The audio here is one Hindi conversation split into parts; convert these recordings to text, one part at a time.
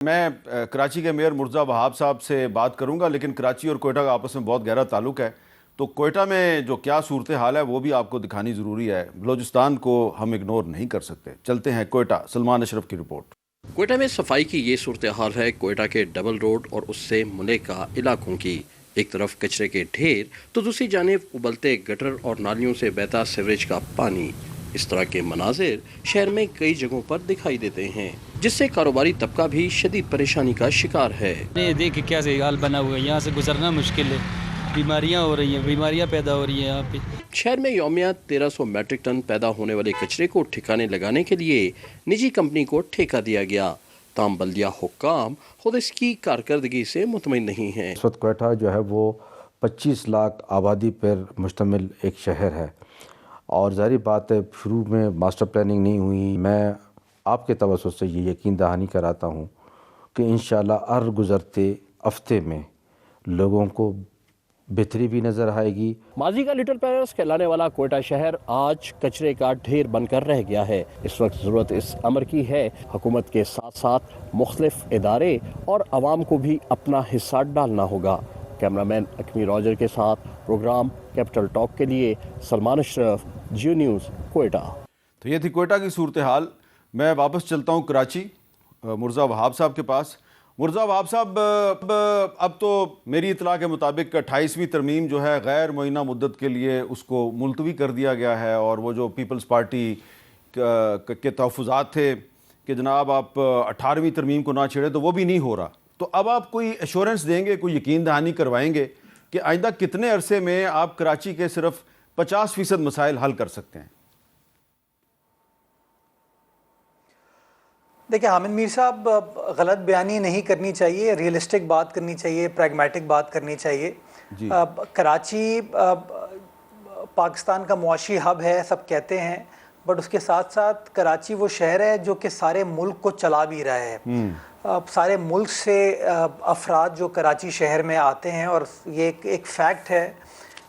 मैं कराची के मेयर मुर्जा वहाब साहब से बात करूंगा, लेकिन कराची और कोयटा का आपस में बहुत गहरा ताल्लुक है। तो कोयटा में जो क्या सूरत हाल है वो भी आपको दिखानी ज़रूरी है। बलूचिस्तान को हम इग्नोर नहीं कर सकते। चलते हैं कोयटा, सलमान अशरफ की रिपोर्ट। कोयटा में सफाई की ये सूरत हाल है कोयटा के डबल रोड और उससे मुनेका इलाकों की। एक तरफ कचरे के ढेर तो दूसरी जानिब उबलते गटर और नालियों से बहता सीवरेज का पानी। इस तरह के मनाजिर शहर में कई जगहों पर दिखाई देते हैं, जिससे कारोबारी तबका भी शदीद परेशानी का शिकार है। ये देखिए क्या से हाल बना हुआ है, यहाँ से गुजरना मुश्किल है, बीमारियाँ हो रही हैं, बीमारियाँ पैदा हो रही हैं यहाँ पे। शहर में यौमिया 1300 मैट्रिक टन पैदा होने वाले कचरे को ठिकाने लगाने के लिए निजी कंपनी को ठेका दिया गया। ताम बल्दिया हुक्काम खुद इसकी कारकर्दगी से मुतमईन नहीं है। इस वक्त कोयटा जो है वो 25 लाख आबादी पर मुश्तमिल एक शहर है और ज़ाहिर बात है शुरू में मास्टर प्लानिंग नहीं हुई। मैं आपके तवज्जुह से ये यकीन दहानी कराता हूँ कि इंशाअल्लाह हर गुज़रते हफ्ते में लोगों को बेहतरी भी नज़र आएगी। माजी का लिटिल पेरिस कहलाने वाला कोयटा शहर आज कचरे का ढेर बनकर रह गया है। इस वक्त ज़रूरत इस अमर की है हुकूमत के साथ साथ मुख्तलिफ इदारे और आवाम को भी अपना हिस्सा डालना होगा। कैमरामैन अकमी रॉजर के साथ प्रोग्राम कैपिटल टॉक के लिए सलमान अशरफ, जियो न्यूज़, कोयटा। तो ये थी कोयटा की सूरत हाल। मैं वापस चलता हूँ कराची, मुर्जा वहाब साहब के पास। मुर्जा वहाब साहब, अब तो मेरी इतला के मुताबिक 28वीं तरमीम जो है गैर मुअय्यना मुद्दत के लिए उसको मुलतवी कर दिया गया है, और वो जो पीपल्स पार्टी के तहफ़्फ़ुज़ात थे कि जनाब आप 18वीं तरमीम को ना छेड़े, तो वो भी नहीं हो रहा। तो अब आप कोई एश्योरेंस देंगे, कोई यकीन दहानी करवाएंगे कि आइंदा कितने अरसे में आप कराची के सिर्फ 50% मसाइल हल कर सकते हैं? देखिए हामिद मीर साहब, गलत बयानी नहीं करनी चाहिए, रियलिस्टिक बात करनी चाहिए, प्रैग्मेटिक बात करनी चाहिए। कराची पाकिस्तान का मुआशी हब है, सब कहते हैं, बट उसके साथ साथ कराची वो शहर है जो कि सारे मुल्क को चला भी रहा है। सारे मुल्क से अफराद जो कराची शहर में आते हैं, और ये एक फैक्ट है।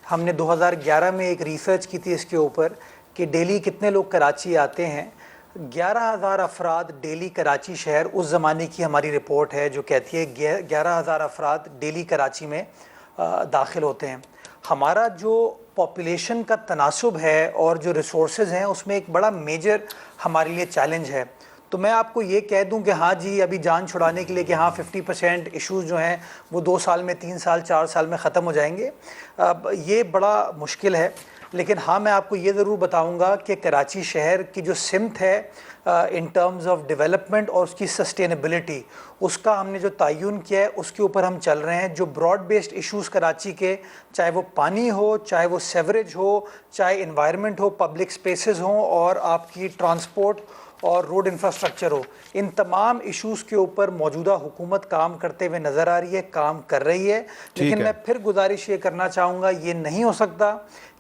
हमने 2011 में एक रिसर्च की थी इसके ऊपर कि डेली कितने लोग कराची आते हैं। 11,000 अफराद डेली कराची शहर, उस ज़माने की हमारी रिपोर्ट है जो कहती है 11,000 अफराद डेली कराची में दाखिल होते हैं। हमारा जो पॉपुलेशन का तनासुब है और जो रिसोर्सेज हैं उसमें एक बड़ा मेजर हमारे लिए चैलेंज है। तो मैं आपको ये कह दूं कि हाँ जी, अभी जान छुड़ाने के लिए कि हाँ 50% इश्यूज़ जो हैं वो 2 साल में, 3 साल, 4 साल में ख़त्म हो जाएंगे, ये बड़ा मुश्किल है। लेकिन हाँ, मैं आपको ये ज़रूर बताऊंगा कि कराची शहर की जो सिमत है इन टर्म्स ऑफ डेवलपमेंट और उसकी सस्टेनेबिलिटी, उसका हमने जो तयन किया है उसके ऊपर हम चल रहे हैं। जो ब्रॉड बेस्ड इश्यूज़ कराची के, चाहे वो पानी हो, चाहे वो सेवरेज हो, चाहे इन्वायरमेंट हो, पब्लिक स्पेसेस हों, और आपकी ट्रांसपोर्ट और रोड इंफ्रास्ट्रक्चर हो, इन तमाम इश्यूज़ के ऊपर मौजूदा हुकूमत काम करते हुए नज़र आ रही है, काम कर रही है। लेकिन मैं फिर गुजारिश ये करना चाहूँगा, ये नहीं हो सकता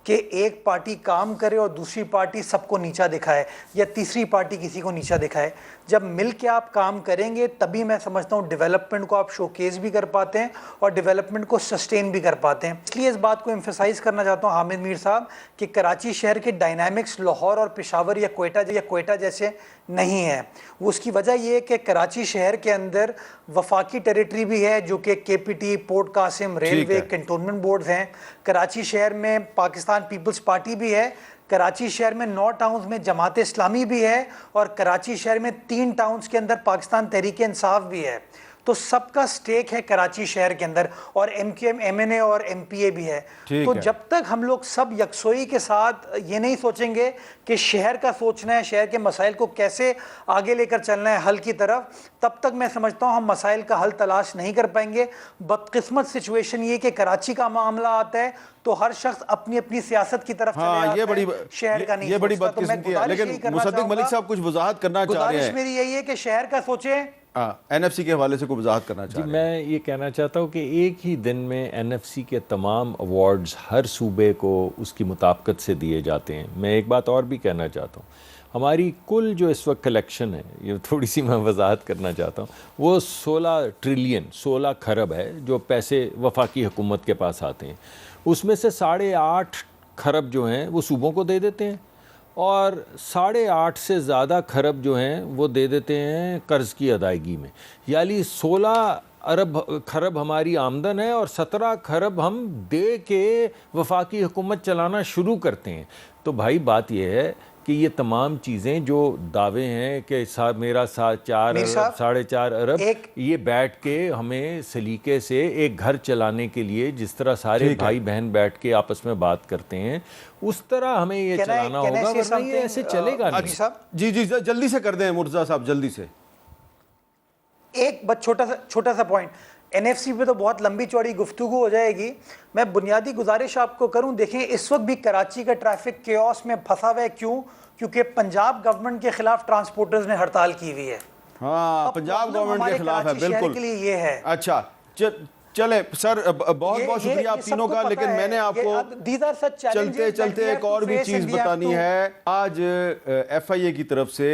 कि एक पार्टी काम करे और दूसरी पार्टी सबको नीचा दिखाए, या तीसरी पार्टी किसी को नीचा दिखाए। जब मिल के आप काम करेंगे तभी मैं समझता हूँ डेवलपमेंट को आप शोकेस भी कर पाते हैं और डेवलपमेंट को सस्टेन भी कर पाते हैं। इसलिए इस बात को एम्फेसाइज करना चाहता हूँ हामिद मीर साहब कि कराची शहर के डायनामिक्स लाहौर और पेशावर या कोयटा जैसे नहीं है। वो उसकी वजह ये है कि कराची शहर के अंदर वफाकी टेरिटरी भी है जो कि KPT, port Qasim, railway, cantonment boards हैं। कराची शहर में पाकिस्तान पीपल्स पार्टी भी है। कराची शहर में 9 टाउन्स में जमात इस्लामी भी है, और कराची शहर में 3 टाउन्स के अंदर पाकिस्तान तहरीक इंसाफ भी है। तो सबका स्टेक है कराची शहर के अंदर, और MQM, MNA और MPA भी है। तो जब तक हम लोग सब यकसोई के साथ ये नहीं सोचेंगे कि शहर का सोचना है, शहर के मसाइल को कैसे आगे लेकर चलना है हल की तरफ, तब तक मैं समझता हूँ हम मसाइल का हल तलाश नहीं कर पाएंगे। बदकिस्मत सिचुएशन ये कि कराची का मामला आता है तो हर शख्स अपनी अपनी सियासत की तरफ ये बड़ी शहर का नहीं, ये बड़ी बदकिस्मती है। लेकिन मुसद्दिक मलिक साहब कुछ वजाहत करना चाह रहे हैं। मेरी यही है कि शहर का सोचे। NFC के हवाले से कोई वजाहत करना चाह रहे हैं? मैं ये कहना चाहता हूँ कि एक ही दिन में NFC के तमाम अवार्ड्स हर सूबे को उसकी मुताबिकत से दिए जाते हैं। मैं एक बात और भी कहना चाहता हूँ, हमारी कुल जो इस वक्त कलेक्शन है, ये थोड़ी सी मैं वजाहत करना चाहता हूँ, वो 16 ट्रिलियन 16 खरब है जो पैसे वफाकी हुकूमत के पास आते हैं। उसमें से 8.5 खरब जो हैं वो सूबों को दे देते हैं, और 8.5 से ज़्यादा खरब जो हैं वो दे देते हैं कर्ज़ की अदायगी में। यानी 16 अरब खरब हमारी आमदन है और 17 खरब हम दे के वफाकी हुकूमत चलाना शुरू करते हैं। तो भाई बात यह है कि ये तमाम चीज़ें जो दावे हैं कि मेरा 4 अरब 4.5 अरब, ये बैठ के हमें सलीके से एक घर चलाने के लिए जिस तरह सारे भाई बहन बैठ के आपस में बात करते हैं उस तरह हमें ये चलाना होगा, वरना ये ऐसे चलेगा नहीं। जी जी जल्दी से कर दें मुर्तज़ा साहब, जल्दी से। एक बस छोटा सा पॉइंट, एनएफसी पे तो बहुत लंबी चौड़ी गुफ्तगू हो जाएगी। मैं बुनियादी गुजारिश आपको करूं, देखें इस वक्त भी कराची का ट्रैफिक केओस में फंसा हुआ है। क्यों? क्योंकि पंजाब गवर्नमेंट के खिलाफ ट्रांसपोर्टर्स ने हड़ताल की हुई है। हाँ, पंजाब गवर्नमेंट के खिलाफ है, बिल्कुल। के लिए ये है। अच्छा चले सर, बहुत बहुत शुक्रिया आप तीनों का। लेकिन मैंने आपको चलते चलते एक और भी चीज़ बतानी है। आज FIA की तरफ से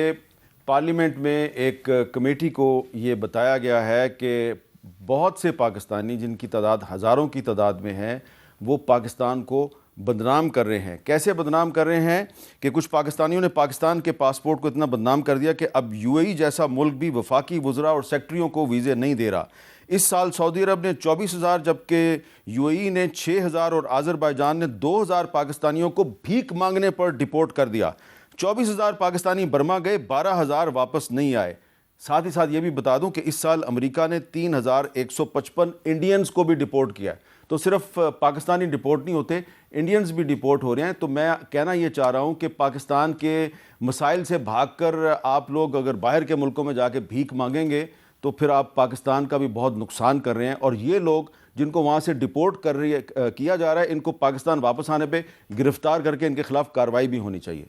पार्लियामेंट में एक कमेटी को ये बताया गया है कि बहुत से पाकिस्तानी, जिनकी तादाद हज़ारों की तादाद में है, वो पाकिस्तान को बदनाम कर रहे हैं। कैसे बदनाम कर रहे हैं कि कुछ पाकिस्तानियों ने पाकिस्तान के पासपोर्ट को इतना बदनाम कर दिया कि अब UAE जैसा मुल्क भी वफाकी वज़रा और सेक्रेटरियों को वीज़े नहीं दे रहा। इस साल सऊदी अरब ने 24,000 जबकि UAE ने 6,000 और आज़रबाईजान ने 2,000 पाकिस्तानियों को भीख मांगने पर डिपोर्ट कर दिया। 24,000 पाकिस्तानी बर्मा गए, 12,000 वापस नहीं आए। साथ ही साथ ये भी बता दूं कि इस साल अमेरिका ने 3,155 इंडियंस को भी डिपोर्ट किया है। तो सिर्फ पाकिस्तानी डिपोर्ट नहीं होते, इंडियंस भी डिपोर्ट हो रहे हैं। तो मैं कहना ये चाह रहा हूं कि पाकिस्तान के मसाइल से भागकर आप लोग अगर बाहर के मुल्कों में जाके भीख मांगेंगे तो फिर आप पाकिस्तान का भी बहुत नुकसान कर रहे हैं। और ये लोग जिनको वहाँ से डिपोर्ट किया जा रहा है, इनको पाकिस्तान वापस आने पर गिरफ्तार करके इनके खिलाफ कार्रवाई भी होनी चाहिए।